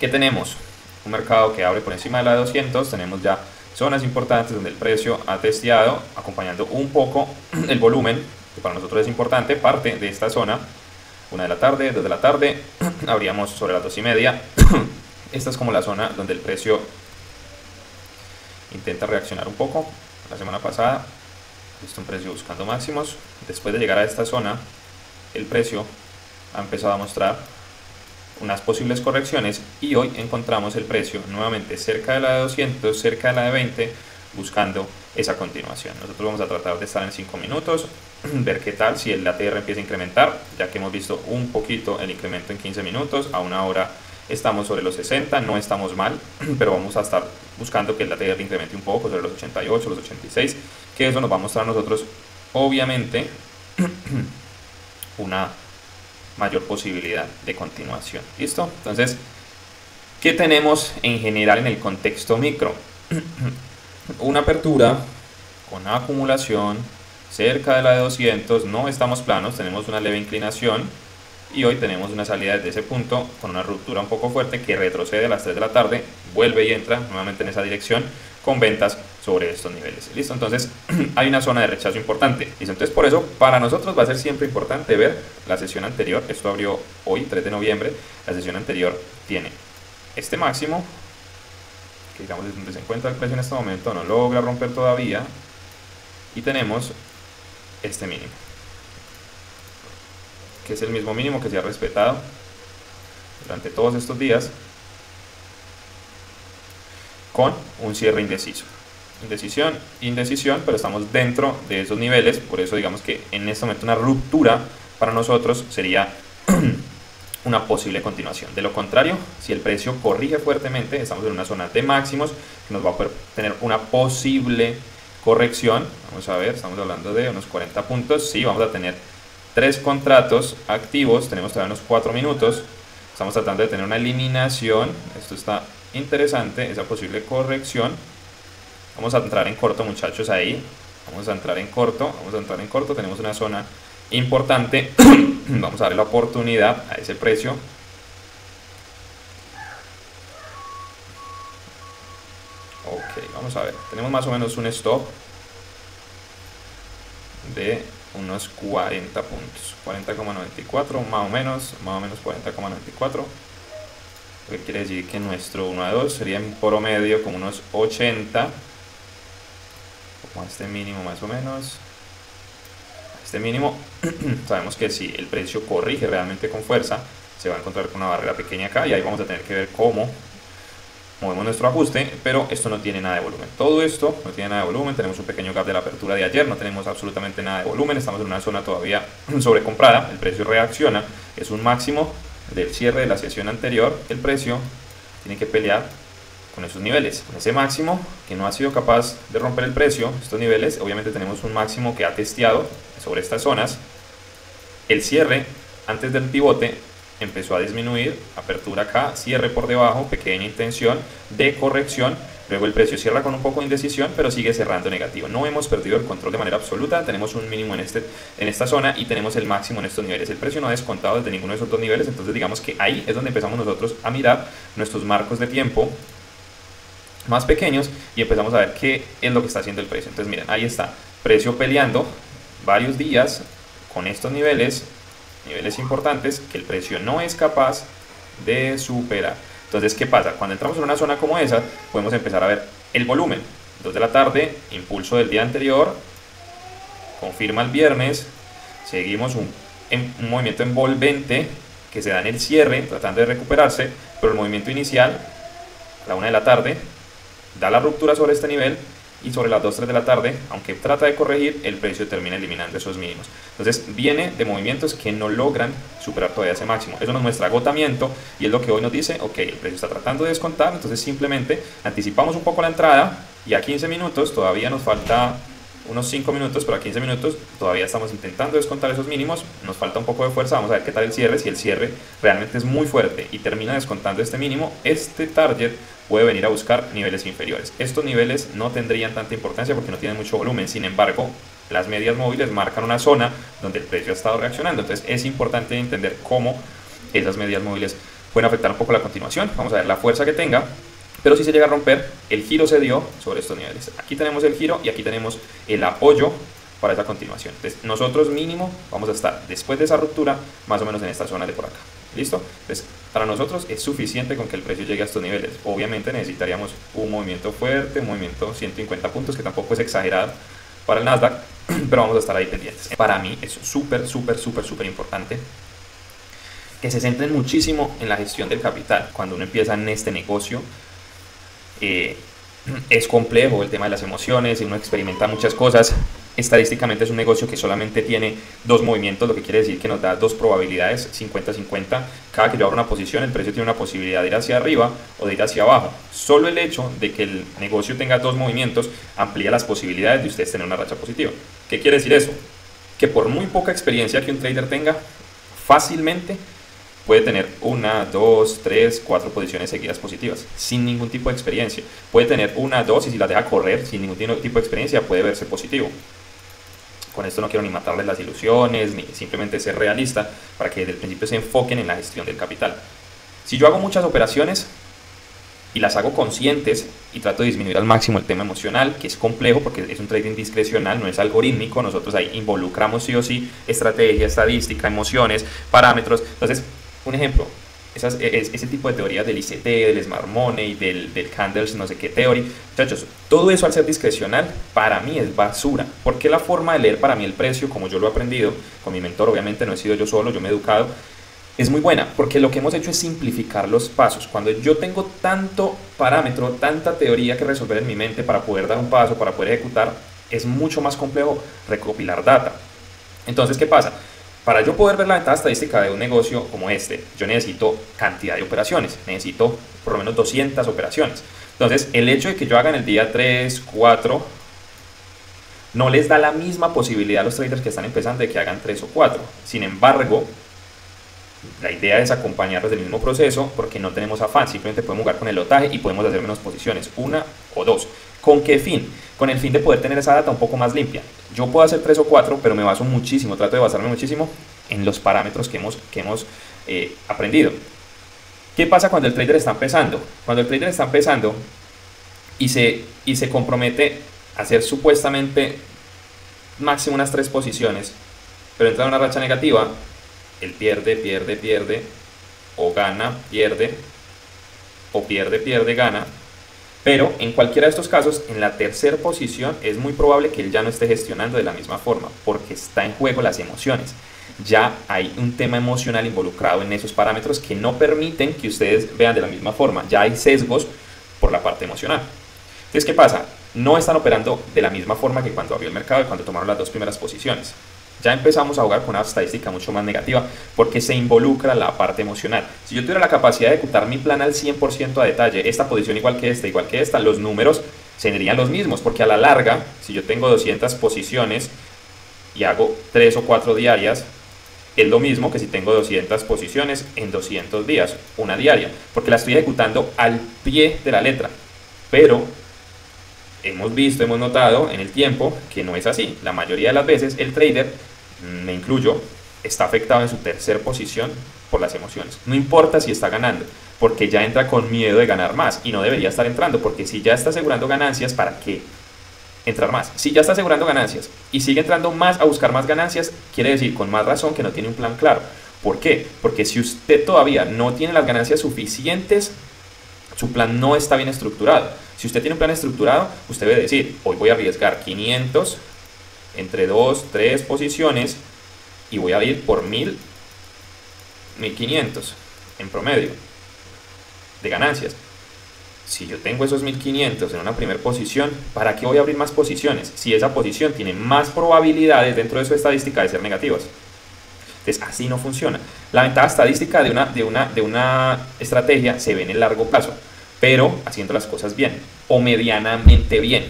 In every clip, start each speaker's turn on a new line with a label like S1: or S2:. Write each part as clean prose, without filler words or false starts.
S1: ¿Qué tenemos? Un mercado que abre por encima de la de 200, tenemos ya zonas importantes donde el precio ha testeado, acompañando un poco el volumen, que para nosotros es importante, parte de esta zona, 1 de la tarde, 2 de la tarde, abríamos sobre las 2:30. Esta es como la zona donde el precio intenta reaccionar un poco. La semana pasada, visto un precio buscando máximos. Después de llegar a esta zona, el precio ha empezado a mostrar unas posibles correcciones y hoy encontramos el precio nuevamente cerca de la de 200, cerca de la de 20, buscando esa continuación. Nosotros vamos a tratar de estar en 5 minutos, ver qué tal si el ATR empieza a incrementar, ya que hemos visto un poquito el incremento en 15 minutos, a una hora estamos sobre los 60, no estamos mal, pero vamos a estar buscando que el ATR incremente un poco sobre los 88, los 86, que eso nos va a mostrar a nosotros obviamente una mayor posibilidad de continuación. ¿Listo? Entonces, ¿qué tenemos en general en el contexto micro? Una apertura con acumulación cerca de la de 200, no estamos planos, tenemos una leve inclinación y hoy tenemos una salida desde ese punto con una ruptura un poco fuerte que retrocede a las 3 de la tarde, vuelve y entra nuevamente en esa dirección con ventas sobre estos niveles. ¿Listo? Entonces hay una zona de rechazo importante. ¿Listo? Entonces por eso para nosotros va a ser siempre importante ver la sesión anterior. Esto abrió hoy, 3 de noviembre. La sesión anterior tiene este máximo, que digamos es donde se encuentra el precio en este momento, no logra romper todavía. Y tenemos este mínimo, que es el mismo mínimo que se ha respetado durante todos estos días, con un cierre indeciso. Indecisión, pero estamos dentro de esos niveles, por eso digamos que en este momento una ruptura para nosotros sería una posible continuación. De lo contrario, si el precio corrige fuertemente, estamos en una zona de máximos que nos va a poder tener una posible corrección. Vamos a ver, estamos hablando de unos 40 puntos, sí, vamos a tener 3 contratos activos, tenemos todavía unos 4 minutos, estamos tratando de tener una eliminación, esto está interesante, esa posible corrección. Vamos a entrar en corto, muchachos, ahí, vamos a entrar en corto, tenemos una zona importante, vamos a darle la oportunidad a ese precio. Ok, vamos a ver, tenemos más o menos un stop de unos 40 puntos, 40,94 más o menos 40,94, lo que quiere decir que nuestro 1 a 2 sería en promedio como unos 80, como este mínimo más o menos, este mínimo. Sabemos que si el precio corrige realmente con fuerza, se va a encontrar con una barrera pequeña acá y ahí vamos a tener que ver cómo movemos nuestro ajuste, pero esto no tiene nada de volumen. Todo esto no tiene nada de volumen, tenemos un pequeño gap de la apertura de ayer, no tenemos absolutamente nada de volumen, estamos en una zona todavía sobrecomprada, el precio reacciona, es un máximo del cierre de la sesión anterior, el precio tiene que pelear con esos niveles, con ese máximo que no ha sido capaz de romper el precio, estos niveles, obviamente tenemos un máximo que ha testeado sobre estas zonas, el cierre antes del pivote empezó a disminuir, apertura acá, cierre por debajo, pequeña intención de corrección, luego el precio cierra con un poco de indecisión, pero sigue cerrando negativo. No hemos perdido el control de manera absoluta, tenemos un mínimo en esta zona y tenemos el máximo en estos niveles. El precio no ha descontado desde ninguno de esos dos niveles, entonces digamos que ahí es donde empezamos nosotros a mirar nuestros marcos de tiempo más pequeños y empezamos a ver qué es lo que está haciendo el precio. Entonces miren, ahí está, precio peleando varios días con estos niveles importantes que el precio no es capaz de superar. Entonces, ¿qué pasa? Cuando entramos en una zona como esa, podemos empezar a ver el volumen. 2 de la tarde, impulso del día anterior, confirma el viernes, seguimos un movimiento envolvente que se da en el cierre, tratando de recuperarse, pero el movimiento inicial, a la 1 de la tarde, da la ruptura sobre este nivel, y sobre las 2-3 de la tarde, aunque trata de corregir, el precio termina eliminando esos mínimos. Entonces viene de movimientos que no logran superar todavía ese máximo. Eso nos muestra agotamiento y es lo que hoy nos dice, ok, el precio está tratando de descontar, entonces simplemente anticipamos un poco la entrada y a 15 minutos, todavía nos falta unos 5 minutos, pero a 15 minutos todavía estamos intentando descontar esos mínimos, nos falta un poco de fuerza, vamos a ver qué tal el cierre. Si el cierre realmente es muy fuerte y termina descontando este mínimo, este target puede venir a buscar niveles inferiores. Estos niveles no tendrían tanta importancia porque no tienen mucho volumen, sin embargo las medias móviles marcan una zona donde el precio ha estado reaccionando, entonces es importante entender cómo esas medias móviles pueden afectar un poco la continuación. Vamos a ver la fuerza que tenga. Pero si se llega a romper, el giro se dio sobre estos niveles. Aquí tenemos el giro y aquí tenemos el apoyo para esa continuación. Entonces nosotros mínimo vamos a estar después de esa ruptura más o menos en esta zona de por acá. ¿Listo? Entonces para nosotros es suficiente con que el precio llegue a estos niveles. Obviamente necesitaríamos un movimiento fuerte, un movimiento 150 puntos, que tampoco es exagerado para el Nasdaq, pero vamos a estar ahí pendientes. Para mí es súper importante que se centren muchísimo en la gestión del capital. Cuando uno empieza en este negocio, es complejo el tema de las emociones, uno experimenta muchas cosas. Estadísticamente es un negocio que solamente tiene dos movimientos, lo que quiere decir que nos da dos probabilidades, 50-50. Cada que yo abro una posición, el precio tiene una posibilidad de ir hacia arriba o de ir hacia abajo. Solo el hecho de que el negocio tenga dos movimientos amplía las posibilidades de ustedes tener una racha positiva. ¿Qué quiere decir eso? Que por muy poca experiencia que un trader tenga, fácilmente puede tener 1, 2, 3, 4 posiciones seguidas positivas, sin ningún tipo de experiencia. Puede tener 1, 2 y si las deja correr sin ningún tipo de experiencia puede verse positivo. Con esto no quiero ni matarles las ilusiones, ni simplemente ser realista, para que desde el principio se enfoquen en la gestión del capital. Si yo hago muchas operaciones y las hago conscientes y trato de disminuir al máximo el tema emocional, que es complejo porque es un trading discrecional, no es algorítmico, nosotros ahí involucramos sí o sí estrategia, estadística, emociones, parámetros. Entonces, un ejemplo, ese tipo de teorías del ICT, del Smart Money, del Candles, no sé qué teoría, muchachos, todo eso al ser discrecional, para mí es basura, porque la forma de leer para mí el precio, como yo lo he aprendido, con mi mentor, obviamente no he sido yo solo, yo me he educado, es muy buena, porque lo que hemos hecho es simplificar los pasos. Cuando yo tengo tanto parámetro, tanta teoría que resolver en mi mente para poder dar un paso, para poder ejecutar, es mucho más complejo recopilar data. Entonces, ¿qué pasa? Para yo poder ver la ventaja estadística de un negocio como este, yo necesito cantidad de operaciones, necesito por lo menos 200 operaciones. Entonces, el hecho de que yo haga en el día 3, 4, no les da la misma posibilidad a los traders que están empezando de que hagan 3 o 4. Sin embargo, la idea es acompañarlos del mismo proceso porque no tenemos afán, simplemente podemos jugar con el lotaje y podemos hacer menos posiciones, 1 o 2. ¿Con qué fin? Con el fin de poder tener esa data un poco más limpia. Yo puedo hacer 3 o 4, pero me baso muchísimo, trato de basarme muchísimo en los parámetros que hemos aprendido. ¿Qué pasa cuando el trader está empezando? Cuando el trader está empezando y se compromete a hacer supuestamente máximo unas 3 posiciones, pero entra en una racha negativa, él pierde, o gana, pierde, o pierde, gana. Pero en cualquiera de estos casos, en la tercera posición es muy probable que él ya no esté gestionando de la misma forma, porque está en juego las emociones. Ya hay un tema emocional involucrado en esos parámetros que no permiten que ustedes vean de la misma forma. Ya hay sesgos por la parte emocional. Entonces, ¿qué pasa? No están operando de la misma forma que cuando abrió el mercado y cuando tomaron las 2 primeras posiciones. Ya empezamos a jugar con una estadística mucho más negativa porque se involucra la parte emocional. Si yo tuviera la capacidad de ejecutar mi plan al 100% a detalle, esta posición igual que esta, los números serían los mismos, porque a la larga, si yo tengo 200 posiciones y hago 3 o 4 diarias, es lo mismo que si tengo 200 posiciones en 200 días, una diaria, porque la estoy ejecutando al pie de la letra. Pero hemos notado en el tiempo que no es así. La mayoría de las veces el trader, me incluyo, está afectado en su tercera posición por las emociones. No importa si está ganando, porque ya entra con miedo de ganar más y no debería estar entrando, porque si ya está asegurando ganancias, ¿para qué entrar más? Si ya está asegurando ganancias y sigue entrando más a buscar más ganancias, quiere decir con más razón que no tiene un plan claro. ¿Por qué? Porque si usted todavía no tiene las ganancias suficientes, su plan no está bien estructurado. Si usted tiene un plan estructurado, usted debe decir, hoy voy a arriesgar 500 entre 2, 3 posiciones y voy a ir por 1000, 1500 en promedio de ganancias. Si yo tengo esos 1500 en una primera posición, ¿para qué voy a abrir más posiciones? Si esa posición tiene más probabilidades dentro de su estadística de ser negativas. Entonces así no funciona. La ventaja estadística de una estrategia se ve en el largo plazo, pero haciendo las cosas bien o medianamente bien.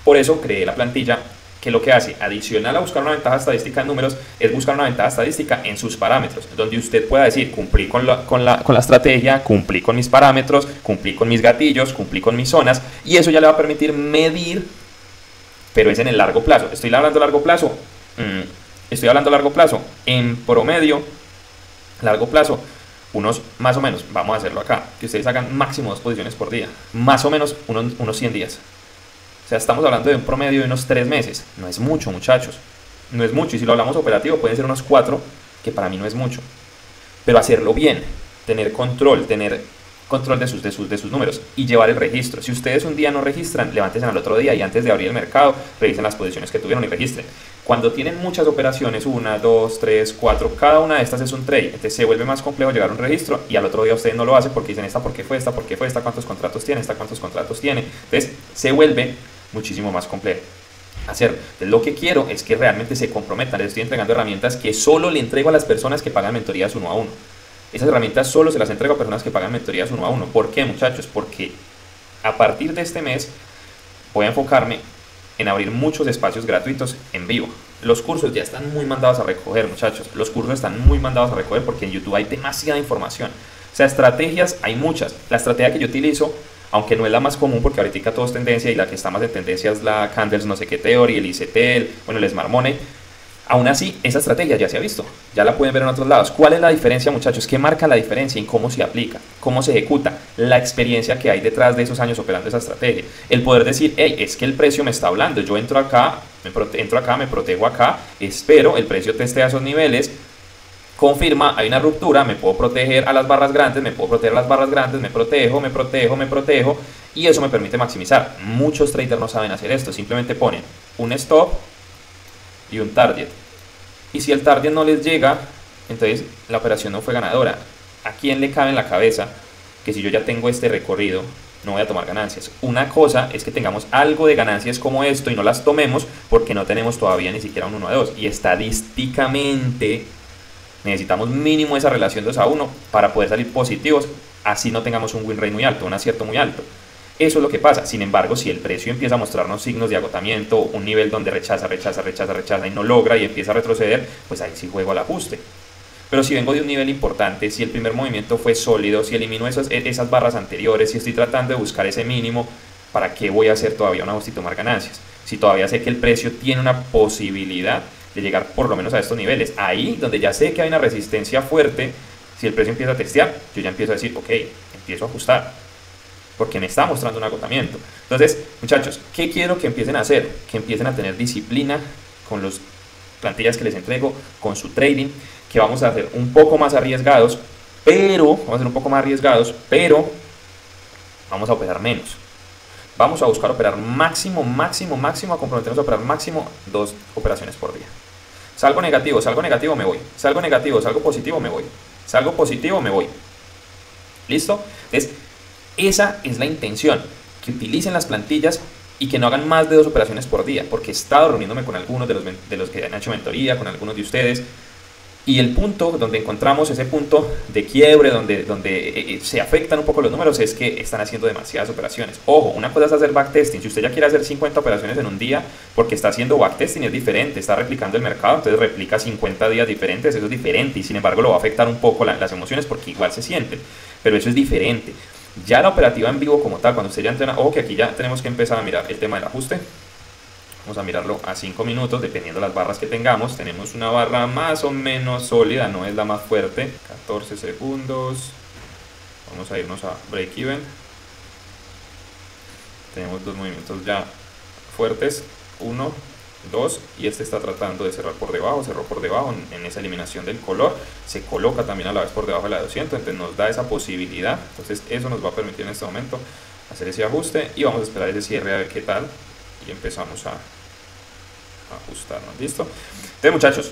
S1: Por eso creé la plantilla que lo que hace, adicional a buscar una ventaja estadística en números, es buscar una ventaja estadística en sus parámetros, donde usted pueda decir, cumplí con la estrategia, cumplí con mis parámetros, cumplí con mis gatillos, cumplí con mis zonas, y eso ya le va a permitir medir, pero es en el largo plazo. Estoy hablando largo plazo, en promedio, largo plazo, unos, más o menos, vamos a hacerlo acá, que ustedes hagan máximo 2 posiciones por día, más o menos unos 100 días. O sea, estamos hablando de un promedio de unos 3 meses. No es mucho, muchachos. No es mucho. Y si lo hablamos operativo, pueden ser unos 4, que para mí no es mucho. Pero hacerlo bien, tener control de sus números y llevar el registro. Si ustedes un día no registran, levántense al otro día y antes de abrir el mercado, revisen las posiciones que tuvieron y registren. Cuando tienen muchas operaciones, 1, 2, 3, 4, cada una de estas es un trade. Entonces se vuelve más complejo llegar a un registro y al otro día ustedes no lo hacen porque dicen esta, ¿por qué fue esta? ¿Por qué fue esta? ¿Cuántos contratos tiene? ¿Esta cuántos contratos tiene? Entonces se vuelve muchísimo más complejo hacerlo. Entonces, lo que quiero es que realmente se comprometan. Les estoy entregando herramientas que solo le entrego a las personas que pagan mentorías 1 a 1. Esas herramientas solo se las entrego a personas que pagan mentorías 1 a 1. ¿Por qué, muchachos? Porque a partir de este mes voy a enfocarme en abrir muchos espacios gratuitos en vivo. Los cursos ya están muy mandados a recoger, muchachos. Los cursos están muy mandados a recoger porque en YouTube hay demasiada información. O sea, estrategias hay muchas. La estrategia que yo utilizo, aunque no es la más común porque ahorita todo es tendencia y la que está más en tendencia es la Candles no sé qué Theory, el ICT, bueno, el Smart Money. Aún así, esa estrategia ya se ha visto, ya la pueden ver en otros lados. ¿Cuál es la diferencia, muchachos? ¿Qué marca la diferencia en cómo se aplica, cómo se ejecuta? La experiencia que hay detrás de esos años operando esa estrategia. El poder decir, hey, es que el precio me está hablando, yo entro acá, me protejo acá, espero, el precio testea esos niveles, confirma, hay una ruptura, me puedo proteger a las barras grandes, me protejo, y eso me permite maximizar. Muchos traders no saben hacer esto, simplemente ponen un stop y un target, y si el target no les llega, entonces la operación no fue ganadora. ¿A quién le cabe en la cabeza que si yo ya tengo este recorrido no voy a tomar ganancias? Una cosa es que tengamos algo de ganancias como esto y no las tomemos porque no tenemos todavía ni siquiera un 1 a 2, y estadísticamente necesitamos mínimo esa relación 2 a 1 para poder salir positivos, así no tengamos un win rate muy alto, un acierto muy alto. Eso es lo que pasa. Sin embargo, si el precio empieza a mostrarnos signos de agotamiento, un nivel donde rechaza y no logra y empieza a retroceder, pues ahí sí juego al ajuste. Pero si vengo de un nivel importante, si el primer movimiento fue sólido, si elimino esas barras anteriores, si estoy tratando de buscar ese mínimo, ¿para qué voy a hacer todavía un ajuste y tomar ganancias? Si todavía sé que el precio tiene una posibilidad de llegar por lo menos a estos niveles, ahí donde ya sé que hay una resistencia fuerte, si el precio empieza a testear, yo ya empiezo a decir, ok, empiezo a ajustar, porque me está mostrando un agotamiento. Entonces, muchachos, ¿qué quiero que empiecen a hacer? Que empiecen a tener disciplina con las plantillas que les entrego, con su trading, que vamos a hacer un poco más arriesgados, pero vamos a operar menos. Vamos a buscar operar máximo, a comprometernos a operar máximo 2 operaciones por día. Salgo negativo, me voy. Salgo negativo, salgo positivo, me voy. Salgo positivo, me voy. ¿Listo? Entonces, esa es la intención, que utilicen las plantillas y que no hagan más de 2 operaciones por día, porque he estado reuniéndome con algunos de los que han hecho mentoría, con algunos de ustedes, y el punto donde encontramos ese punto de quiebre, donde se afectan un poco los números, es que están haciendo demasiadas operaciones. Ojo, una cosa es hacer backtesting. Si usted ya quiere hacer 50 operaciones en un día, porque está haciendo backtesting, es diferente, está replicando el mercado, entonces replica 50 días diferentes, eso es diferente, y sin embargo lo va a afectar un poco las emociones porque igual se sienten, pero eso es diferente. Ya la operativa en vivo como tal, cuando usted ya entrena, ojo que aquí ya tenemos que empezar a mirar el tema del ajuste. Vamos a mirarlo a 5 minutos, dependiendo de las barras que tengamos. Tenemos una barra más o menos sólida, no es la más fuerte. 14 segundos. Vamos a irnos a break even. Tenemos 2 movimientos ya fuertes. 1, 2, y este está tratando de cerrar por debajo, cerró por debajo en esa eliminación del color, se coloca también a la vez por debajo de la 200, entonces nos da esa posibilidad. Entonces eso nos va a permitir en este momento hacer ese ajuste y vamos a esperar ese cierre a ver qué tal, y empezamos a ajustarnos. ¿Listo? Entonces, muchachos,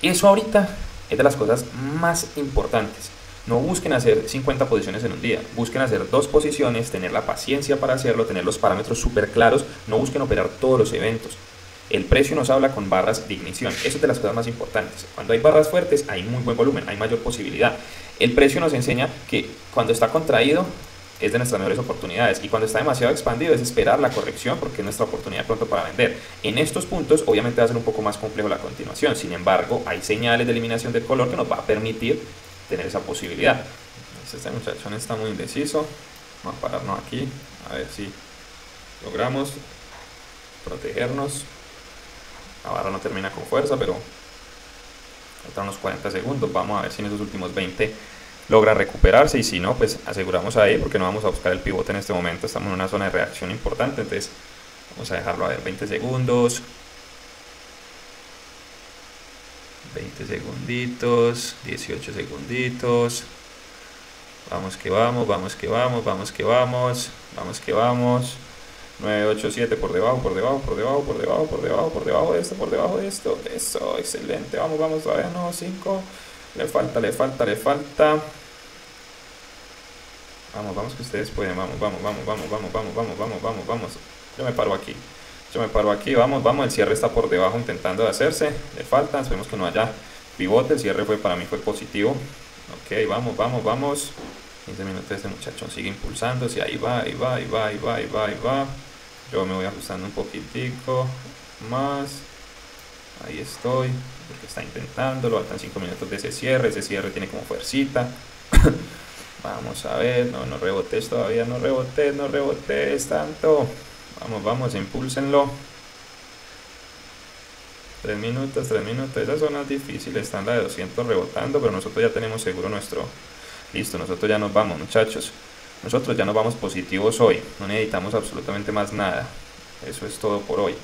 S1: eso ahorita es de las cosas más importantes. No busquen hacer 50 posiciones en un día, busquen hacer 2 posiciones, tener la paciencia para hacerlo, tener los parámetros súper claros, no busquen operar todos los eventos. El precio nos habla con barras de ignición, eso es de las cosas más importantes. Cuando hay barras fuertes hay muy buen volumen, hay mayor posibilidad. El precio nos enseña que cuando está contraído es de nuestras mejores oportunidades, y cuando está demasiado expandido es esperar la corrección porque es nuestra oportunidad pronto para vender. En estos puntos obviamente va a ser un poco más complejo la continuación, sin embargo hay señales de eliminación del color que nos va a permitir tener esa posibilidad. Este muchachón está muy indeciso, vamos a pararnos aquí a ver si logramos protegernos. La barra no termina con fuerza, pero faltan unos 40 segundos, vamos a ver si en esos últimos 20 logra recuperarse, y si no, pues aseguramos ahí, porque no vamos a buscar el pivote en este momento, estamos en una zona de reacción importante. Entonces vamos a dejarlo a ver 20 segundos, 20 segunditos, 18 segunditos, vamos que vamos, vamos que vamos, vamos que vamos, vamos que vamos, 9, 8, 7, por debajo, por debajo, por debajo, por debajo, por debajo, por debajo de esto, por debajo de esto, eso, excelente, vamos, vamos, todavía no, 5, le falta, le falta, le falta, vamos, vamos que ustedes pueden, vamos, vamos, vamos, vamos, vamos, vamos, vamos, vamos, vamos, vamos, yo me paro aquí, vamos, vamos, el cierre está por debajo intentando de hacerse, le falta, esperemos que no haya pivote, el cierre para mí fue positivo, ok, vamos, vamos, vamos, 15 minutos, este muchacho sigue impulsándose, ahí va, ahí va, ahí va, ahí va, ahí va, ahí va, yo me voy ajustando un poquitico más, ahí estoy, porque está intentándolo, faltan 5 minutos de ese cierre tiene como fuercita, vamos a ver, no rebotes todavía, no rebotes tanto, vamos, vamos, impúlsenlo, 3 minutos, esa zona es difícil, está en la de 200 rebotando, pero nosotros ya tenemos seguro nuestro, listo, nosotros ya nos vamos, muchachos, nosotros ya nos vamos positivos hoy, no necesitamos absolutamente más nada, eso es todo por hoy.